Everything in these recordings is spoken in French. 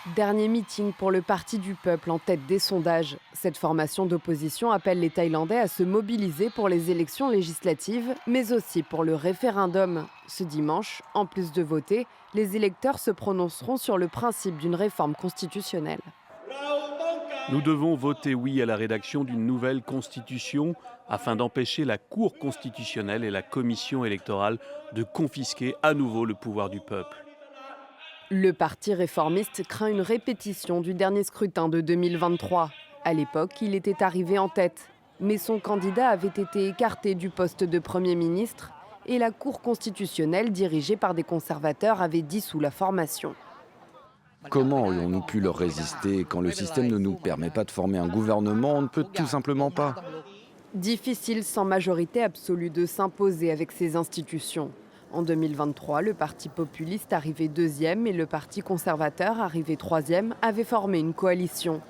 Dernier meeting pour le Parti du peuple en tête des sondages. Cette formation d'opposition appelle les Thaïlandais à se mobiliser pour les élections législatives, mais aussi pour le référendum. Ce dimanche, en plus de voter, les électeurs se prononceront sur le principe d'une réforme constitutionnelle. Nous devons voter oui à la rédaction d'une nouvelle constitution afin d'empêcher la Cour constitutionnelle et la Commission électorale de confisquer à nouveau le pouvoir du peuple. Le parti réformiste craint une répétition du dernier scrutin de 2023. À l'époque, il était arrivé en tête. Mais son candidat avait été écarté du poste de Premier ministre et la Cour constitutionnelle, dirigée par des conservateurs, avait dissous la formation. Comment aurions-nous pu leur résister quand le système ne nous permet pas de former un gouvernement? On ne peut tout simplement pas. Difficile sans majorité absolue de s'imposer avec ces institutions. En 2023, le parti populiste, arrivé deuxième, et le parti conservateur, arrivé troisième, avaient formé une coalition.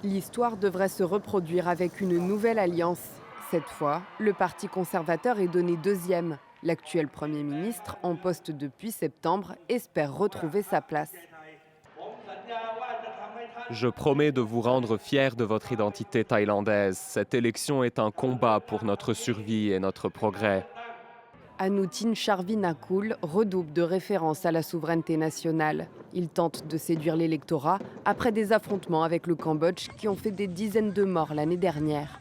L'histoire devrait se reproduire avec une nouvelle alliance. Cette fois, le parti conservateur est donné deuxième. L'actuel Premier ministre, en poste depuis septembre, espère retrouver sa place. Je promets de vous rendre fiers de votre identité thaïlandaise. Cette élection est un combat pour notre survie et notre progrès. Anutin Charvinakul redouble de référence à la souveraineté nationale. Il tente de séduire l'électorat après des affrontements avec le Cambodge qui ont fait des dizaines de morts l'année dernière.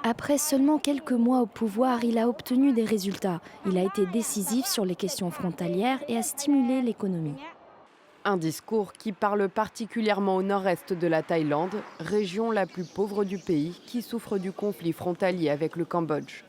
Après seulement quelques mois au pouvoir, il a obtenu des résultats. Il a été décisif sur les questions frontalières et a stimulé l'économie. Un discours qui parle particulièrement au nord-est de la Thaïlande, région la plus pauvre du pays qui souffre du conflit frontalier avec le Cambodge.